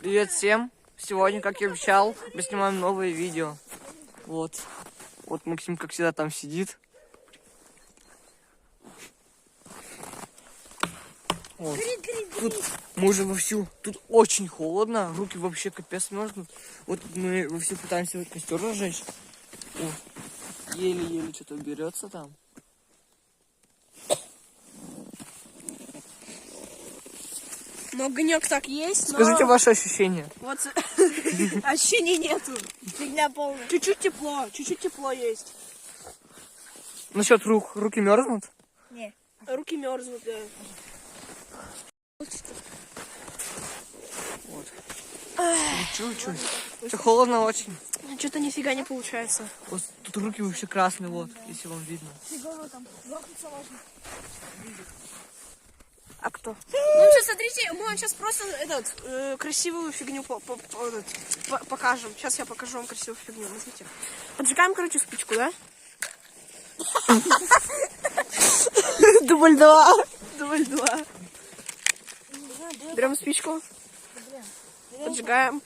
Привет всем! Сегодня, как я обещал, мы снимаем новое видео. Вот Максим, как всегда, там сидит. Вот. Тут мы уже вовсю. Тут очень холодно, руки вообще капец мерзнут. Вот мы вовсю пытаемся вот костер разжечь. Еле-еле что-то берется там. Но огонек так есть, но... Скажите ваши ощущения. Вот ощущений нету. Фигня полная. Чуть-чуть тепло есть. Насчет рук. Руки мерзнут? Не. Руки мерзнут, да. Вот. Чуть-чуть. Все холодно очень. Что-то нифига не получается. Вот тут руки вообще красные, вот, если вам видно. Фигово там. А кто? Ну, сейчас смотрите, мы вам сейчас просто красивую фигню покажем. Сейчас я покажу вам красивую фигню. Смотрите. Поджигаем, короче, спичку, да? Дубль 2. Берем спичку. Поджигаем.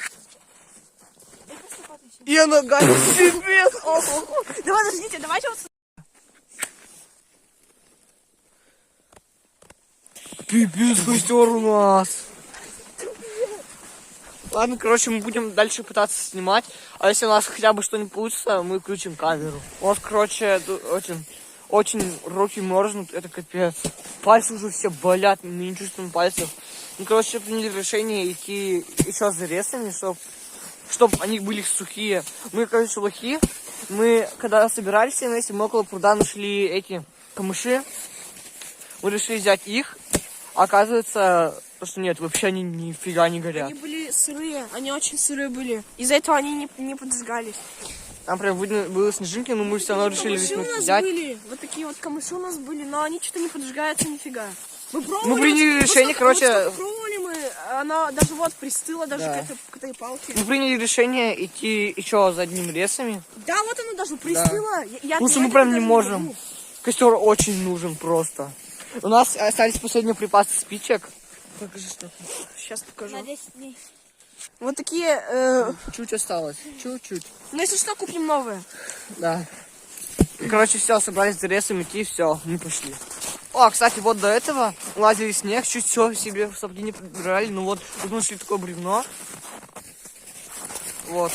И она гаснет себе. Давай, подождите, давайте вот... Пипец, костер у нас. Ладно, короче, мы будем дальше пытаться снимать. А если у нас хотя бы что-нибудь получится, мы включим камеру. У нас, короче, очень руки мерзнут, это капец. Пальцы уже все болят, мы не чувствуем пальцев. Ну, короче, приняли решение идти еще за ресами, чтобы они были сухие. Мы, короче, лохи. Мы, когда собирались все вместе, мы около пруда нашли эти камыши. Мы решили взять их. Оказывается, что нет, вообще они нифига не горят. Они были сырые, они очень сырые были. Из-за этого они не поджигались. Там прям видно было снежинки, но мы все равно решили взять. Были, вот такие вот камыши у нас были, но они что-то не поджигаются нифига. Мы приняли решение, короче... Пробовали мы, она даже вот пристыла даже к этой палке. Мы приняли решение идти еще за одним ресами. Да, вот она даже пристыла. Да. Потому что мы прям не можем. Костер очень нужен просто. У нас остались последние припасы спичек. Покажи, что. Сейчас покажу. На 10 дней. Вот такие... Чуть осталось. Чуть-чуть. Ну, если что, купим новые. Да. Короче, все, собрались за ресом идти, все, мы пошли. О, кстати, вот до этого лазили снег, чуть все себе в сапоги не подбирали. Ну вот, тут мы нашли такое бревно. Вот.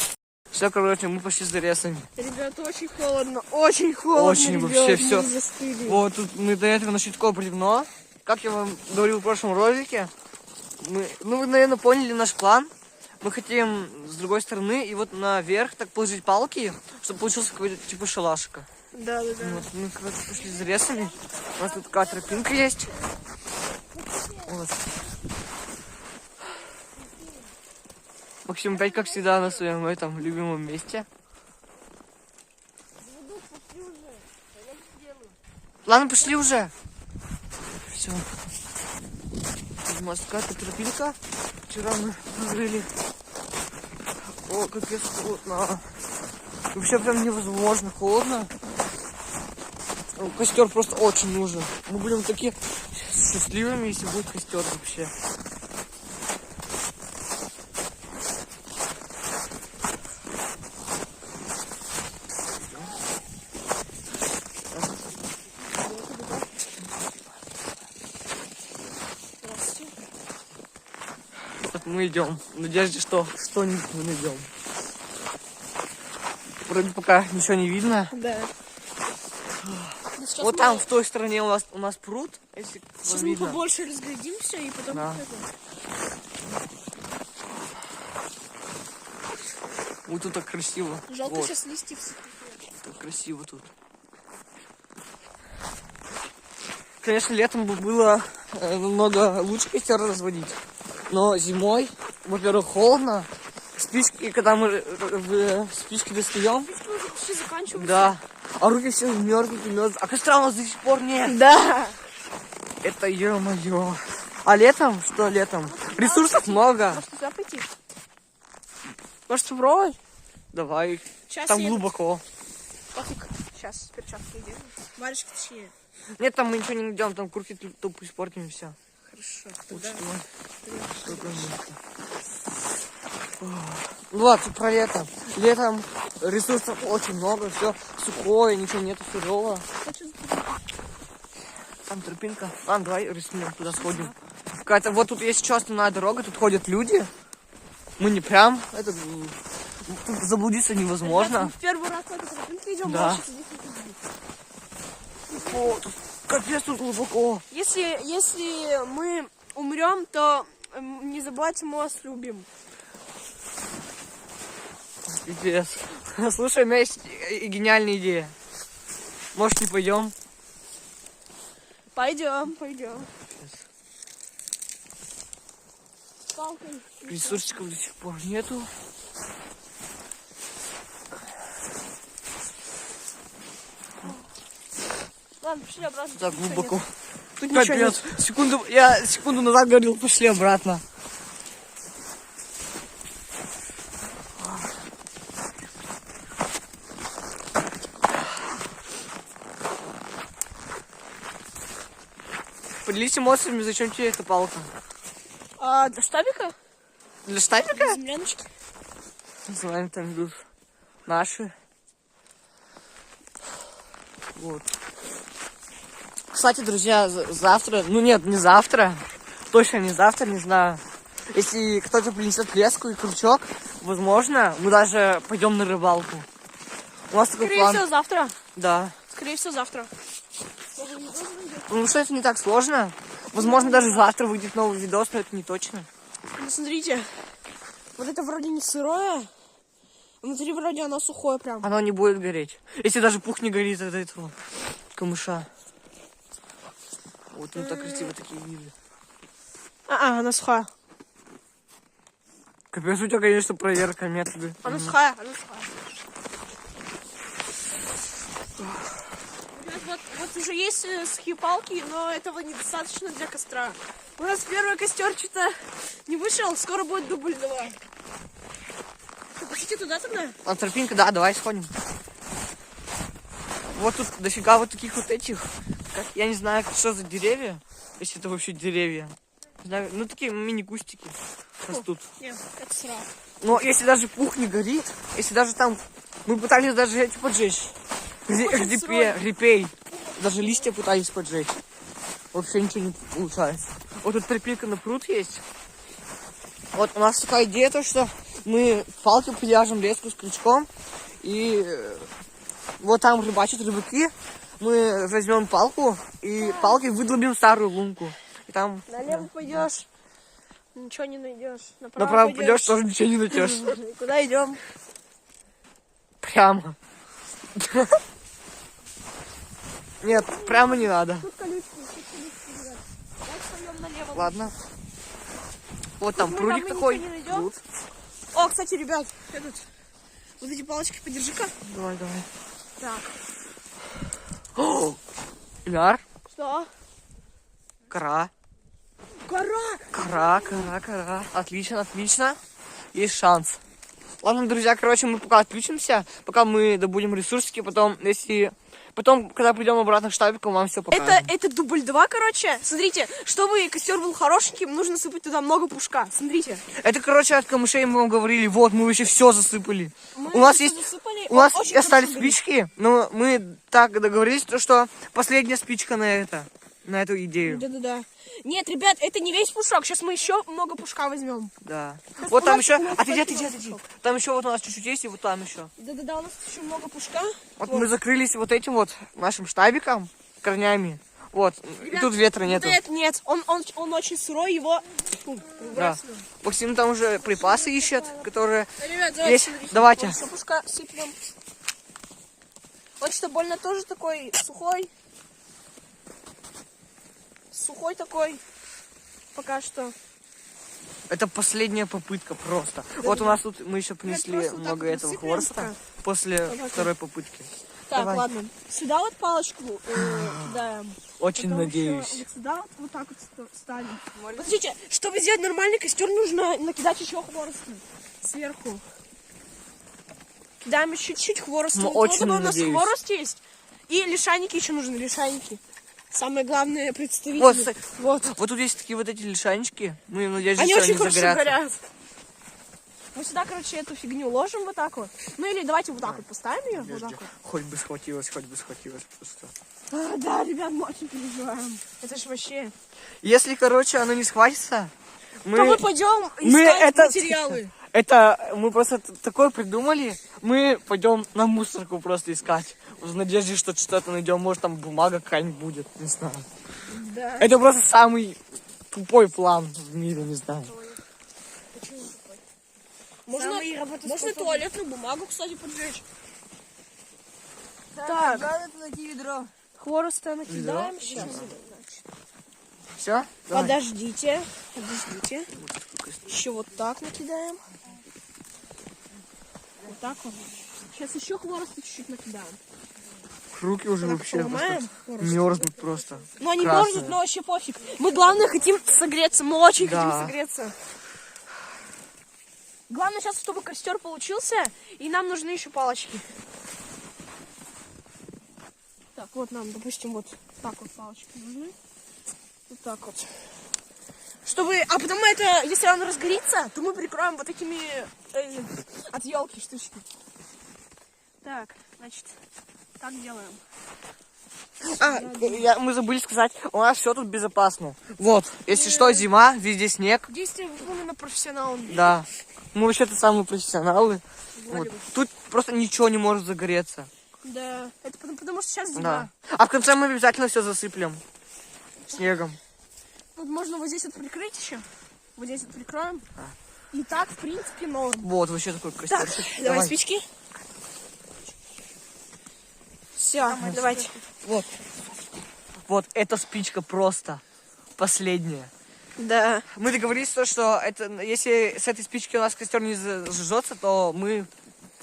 Все, короче, мы пошли за ресами. Ребята, очень холодно. Очень холодно. Очень ребят, вообще все. Застыли. Вот тут мы до этого нашли такое бревно. Как я вам говорил в прошлом ролике, вы, наверное, поняли наш план. Мы хотим с другой стороны и вот наверх так положить палки, чтобы получился какой-то типа шалашика. Да. Вот, мы, короче, пошли за ресами. У нас тут такая тропинка есть. Вот. Максим опять, как всегда, на своем этом любимом месте. Ладно, пошли уже. Все. У нас какая-то тропинка. Вчера мы открыли. О, капец холодно. Вообще прям невозможно холодно. Костер просто очень нужен. Мы будем такие счастливыми, если будет костер вообще. Вот мы идем. В надежде, что что-нибудь мы найдем. Вроде пока ничего не видно. Да. Вот там, в той стороне у нас пруд, если сейчас вам мы видно. побольше разглядимся и потом... Да. Вот тут так красиво. Жалко вот. сейчас листьев. Так красиво тут. Конечно, летом бы было намного лучше костер разводить. Но зимой, во-первых, холодно. Спички, когда мы спички достаем. Почти заканчиваются. Да. А руки все мерзнут. А костра у нас до сих пор нет. Да. Это ё-моё. А летом? Что летом? Ресурсов много. Может, туда пойти? Может, попробовать? Давай. Сейчас Там я глубоко. Пофиг. Сейчас перчатки идем. Варежки точнее. Нет, там мы ничего не найдем. Там курки тупо испортим и все. Хорошо. Вот Тогда... что. Что Ну ладно, про лето. Летом ресурсов очень много, все сухое, ничего нету сырого. Там тропинка. Ладно, давай рискнем, туда сходим. Какая-то, вот тут есть еще основная дорога, тут ходят люди. Мы не прям, это тут заблудиться невозможно. Мы в первый раз на эту тропинку идем, Да. больше здесь не ходить. О, тут капец тут глубоко. Если мы умрем, то не забывайте, мы вас любим. Пипец. Слушай, у меня есть гениальная идея. Может, не пойдем? Пойдем. Ресурсиков до сих пор нету. Ладно, пошли обратно. Так глубоко. Тут ничего нет. Капец. Я секунду назад говорил, пошли обратно. Поделись эмоциями, зачем тебе эта палка? Для штабика? Для штабика? Земляночки. С вами там идут наши. Вот. Кстати, друзья, завтра, ну нет, не завтра, точно не завтра, не знаю. Если кто-то принесет леску и крючок, возможно, мы даже пойдем на рыбалку. У нас такой Скорее план. всего, завтра. Да. Скорее всего, завтра. Ну что, это не так сложно. Возможно, даже завтра выйдет новый видос, но это не точно. Ну, смотрите. Вот это вроде не сырое. Внутри вроде оно сухое прям. Оно не будет гореть. Если даже пух не горит от этого камыша. Вот он так красиво такие виды. Она сухая. Капец, у тебя, конечно, проверка методы. Она сухая. Вот уже есть сухие палки, но этого недостаточно для костра. У нас первый костер что-то не вышел, скоро будет дубль 2. Пошли туда тогда? А тропинка, да, давай сходим. Вот тут дофига вот таких вот этих. Я не знаю, что за деревья. Если это вообще деревья. Не знаю, ну такие мини-кустики растут. Нет, это сыра. Но если даже пух не горит, если даже там... Мы пытались даже эти поджечь. Репей. Даже листья пытались поджечь. Вообще ничего не получается. Вот тут тропинка на пруд есть. Вот у нас такая идея, то что мы палки привяжем, леску с крючком. И вот там рыбачат рыбаки. Мы возьмем палку и палкой выдолбим старую лунку. И там... Налево пойдешь, ничего не найдешь. Направо пойдешь, тоже ничего не найдешь. Куда идем? Прямо. Нет, прямо не надо. Тут колючки, ребят. Давайте пойдем налево. Ладно. Вот там мы прудик там такой. ничего не найдем. Пруд. О, кстати, ребят, вот эти палочки подержи-ка. Давай. Так. О, Иляр, Что? кора. Гора! Кора. Отлично. Есть шанс. Ладно, друзья, короче, мы пока отключимся, пока мы добудем ресурсики, потом, когда придем обратно к штабику, вам все покажем. Это дубль 2, короче. Смотрите, чтобы костер был хорошеньким, нужно сыпать туда много пушка. Смотрите. Это, короче, от камышей мы вам говорили, вот, мы вообще все засыпали. Мы У нас всё есть, засыпали, у нас он очень остались хорошо горит. спички, но мы так договорились, что последняя спичка на эту идею. Да. Нет, ребят, это не весь пушок. Сейчас мы еще много пушка возьмем. Да. Сейчас Вот у там нас- еще, у нас отойди. пушок. Там еще вот у нас чуть-чуть есть, и вот там еще. Да, у нас еще много пушка. Вот мы закрылись вот этим вот нашим штабиком, корнями. Вот, и Ребят, тут ветра нету. Вот это нет, он очень сырой, его... Да. Максим там уже припасы ищет, которые... Ребят, Есть. смотрите. Давайте. Вот еще пушка сыплем. Вот что больно тоже такой сухой. Сухой такой. Пока что. Это последняя попытка просто. Вот у нас тут мы еще принесли просто вот так много вот этого насыплем хвороста пока. после Давай. второй попытки. Так, Давай. ладно. Сюда вот палочку кидаем. Очень Потом надеюсь. еще вот сюда вот так вот ставим. Смотрите, чтобы сделать нормальный костер, нужно накидать еще хвороста сверху. Кидаем еще чуть-чуть хвороста. Ну, Вот очень у нас надеюсь. хворост есть. И лишайники еще нужны, лишайники. Самое главное представитель. Вот тут есть такие вот эти лишайнички. Мы надеемся, Они что очень они хорошо загорятся. горят. Мы сюда, короче, эту фигню ложим вот так вот. Ну или давайте вот так вот поставим ее. Вот так вот. Хоть бы схватилось просто. Да, ребят, мы очень переживаем. Это ж вообще... Если, короче, оно не схватится, То мы пойдем искать материалы. Это мы просто такое придумали. Мы пойдем на мусорку просто искать. В надежде, что что-то найдем. Может, там бумага какая-нибудь будет. Не знаю. Да. Это просто самый тупой план в мире, не знаю. Можно туалетную бумагу, кстати, поджечь. Так, надо найти ведро. Хвороста накидаем сейчас. Все? Подождите. Еще вот так накидаем. Вот так вот. Сейчас еще хвороста чуть-чуть накидаем. Руки уже вообще поломаем просто мерзнут просто. Ну они Красные. мерзнут, но вообще пофиг. Мы, главное, хотим согреться. Мы очень Да. хотим согреться. Главное сейчас, чтобы костер получился, и нам нужны еще палочки. Так, вот нам, допустим, вот так вот палочки нужны. Вот так вот. Чтобы, а потом это, если оно разгорится, то мы прикроем вот такими от елки штучки. Так, значит, так делаем. Мы забыли сказать, у нас все тут безопасно. Вот, если что, зима, везде снег. Действие выполнено профессионалом. Да. Мы вообще-то самые профессионалы. Вот. Тут просто ничего не может загореться. Да, это потому что сейчас зима. Да. А в конце мы обязательно все засыплем снегом. Вот можно вот здесь вот прикрыть еще. Вот здесь вот прикроем. И так, в принципе, норм. Вот, вообще такой костер. Так, давай спички. Все, давайте. Вот. Вот, эта спичка просто последняя. Да. Мы договорились, что это, если с этой спички у нас костер не зажжется, то мы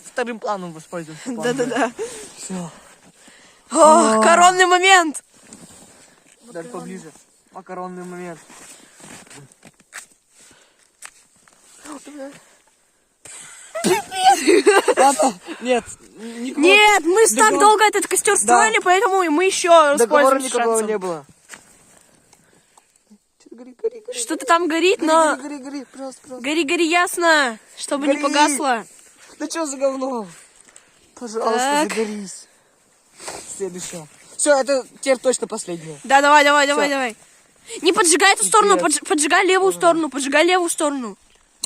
вторым планом воспользуемся. Да-да-да. Все. О, коронный момент. Даже поближе. Макаронный момент. Нет, Нет, мы так долго этот костер строили, поэтому мы еще договора воспользуемся никакого шансом. не было. Что-то там горит, но... Гори, просто. Гори, ясно, чтобы не Гори. погасло. Да что за говно? Пожалуйста, Так. загорись. Следующее. Все, это теперь точно последнее. Да, давай. Не поджигай эту сторону, поджигай левую сторону.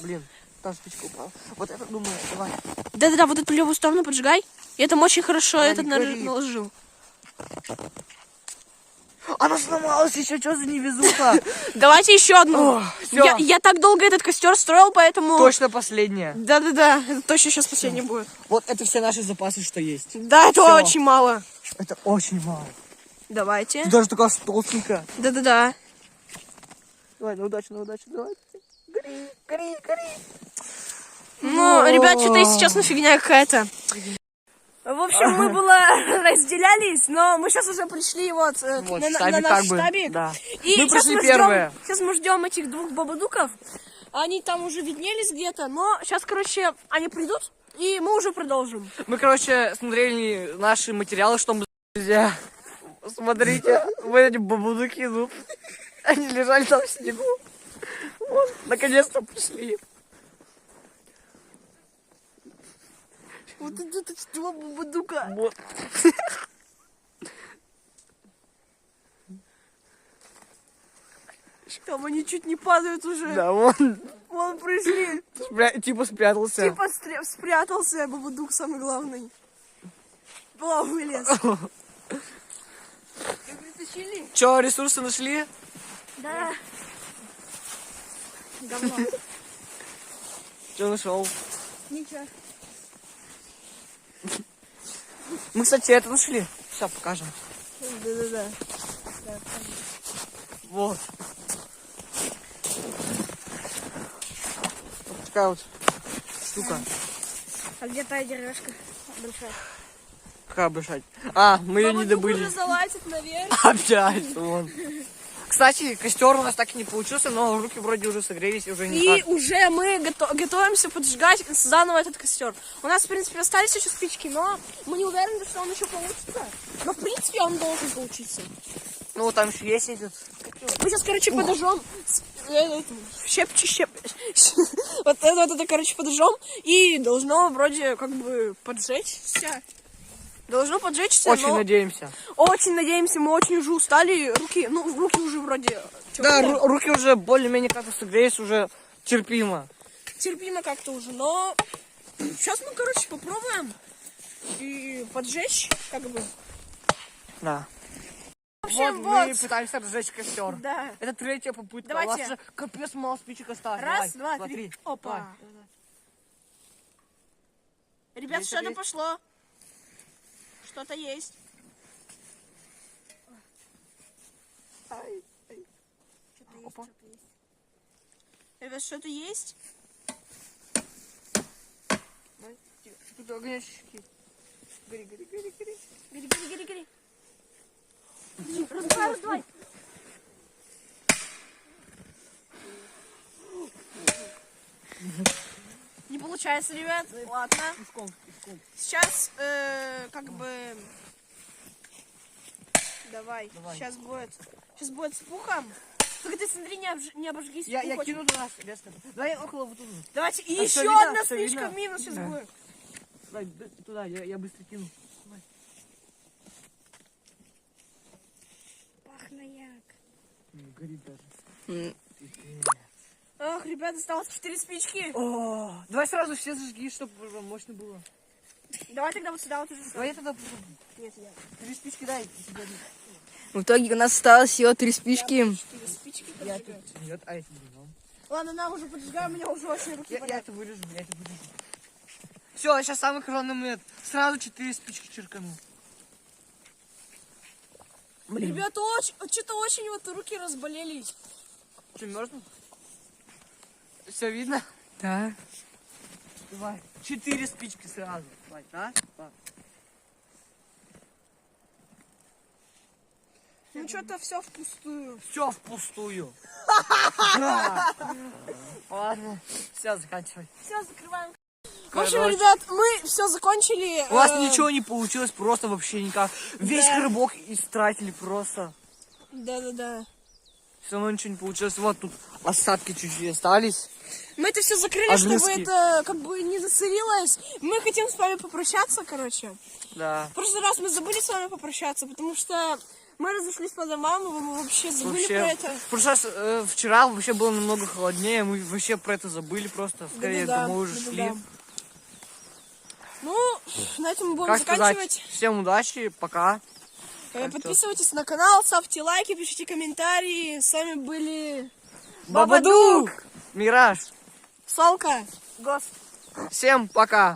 Блин, там спичка упала. Вот это думаю, давай. Да, вот эту левую сторону поджигай. Я там очень хорошо Она этот не горит. наложил. Она сломалась еще, что за невезуха? Давайте еще одну. О, всё. Я так долго этот костер строил, поэтому... Точно последняя. Да, это точно сейчас последний будет. Вот это все наши запасы, что есть. Да, это Всё. очень мало. Это очень мало. Давайте. Ты даже такая толстенькая. Да. Давай, на удачу, давай. Гори. Ну, ребят, что-то есть сейчас фигня какая-то. В общем, мы было разделялись, но мы сейчас уже пришли вот, Вот, на штабик наш как бы, штабик. да. И Мы сейчас пришли первые. Сейчас мы ждем этих двух бабадуков. Они там уже виднелись где-то, но сейчас, короче, они придут, и мы уже продолжим. Мы, короче, смотрели наши материалы, что мы... Друзья, смотрите, вот эти бабудуки идут. Они лежали там в снегу. Вот, наконец-то пришли. Вот это два бабадука. Вот. Там они чуть не падают уже. Да, вон, Вон пришли. типа спрятался. Типа спрятался бабадук самый главный. О, вылез. Их притащили? Че, ресурсы нашли? Да. Говно. Че нашел? Ничего. Мы, кстати, это нашли. Сейчас покажем. Да. Вот. Вот такая вот штука. А где та деревяшка большая? Какая большая. А, мы ее не добыли. Уже залазит наверх. Опять. Вон. Кстати, костер у нас так и не получился, но руки вроде уже согрелись, уже не И так. уже мы готовимся поджигать заново этот костер. У нас, в принципе, остались еще спички, но мы не уверены, что он еще получится. Но, в принципе, он должен получиться. Ну, там еще есть этот. Мы сейчас, короче, подожжем. Щеп. Вот это, короче, подожжем. И должно вроде как бы поджечься. Должно поджечься. Очень надеемся. Очень надеемся, мы очень уже устали. Руки уже вроде Да, тёплые. руки уже более-менее как-то согреются, уже терпимо. Терпимо как-то уже, но сейчас мы, короче, попробуем и поджечь, как бы. Да. В общем, Вот, мы вот. пытаемся разжечь костер. Да. Это третья попытка. Давайте. У вас уже капец мало спичек осталось. Раз, Давай, два, три. три. Опа. Давай. Ребят, Есть что-то есть? пошло. Что-то есть. Опа. Ребят, что-то есть? Давай. Тут огонечки. Гори. Гори. Раздавай. Не получается, ребят. Ладно. Пешком. Сейчас, как бы... Давай. Сейчас будет с пухом. Только ты смотри, не обожгись. Я пух очень. кину туда резко. Давай около вот туда. Давайте, и А еще всё видно? одна Всё спичка видно? в минус сейчас Да. будет. Давай туда, я быстро кину. Давай. Пахнет як. Горит даже. Ах, ребят, осталось 4 спички. О, давай сразу все зажги, чтобы мощно было. Давай тогда вот сюда вот уже. Давай я тогда попробую. Нет, я. 3 спички дай. В итоге у нас осталось всего 3 спички. 4 спички Я поджигаю. тут нет, а я тебе дал. Ладно, на, уже поджигаем, у меня уже очень руки Я болят. это вырежу. Все, сейчас самый коронный момент. Сразу 4 спички черкану. Ребята, что-то очень вот руки разболелись. Что, мерзнут? Все видно? Да. Давай. 4 спички сразу. Давай, раз, два. Ну что-то все впустую. Все впустую. Ладно, все, заканчивай. Все, закрываем. В Короче. общем, ребят, мы все закончили. У вас ничего не получилось, просто вообще никак. Весь Да. рыбок истратили просто. Да. Все равно ничего не получилось. Вот тут остатки чуть-чуть остались. Мы это все закрыли, чтобы Огрызки. это как бы не засорилось. Мы хотим с вами попрощаться, короче. Да. В прошлый раз мы забыли с вами попрощаться, потому что мы разошлись по домам, и мы вообще забыли про это. В прошлый раз, вчера вообще было намного холоднее, мы вообще про это забыли просто. Скорее Да-да-да, домой уже шли. да-да-да. Ну, на этом мы будем Как заканчивать. сказать, всем удачи, пока. Подписывайтесь на канал, ставьте лайки, пишите комментарии. С вами были Бабадук! Мираж! Солка. Гост. Всем пока!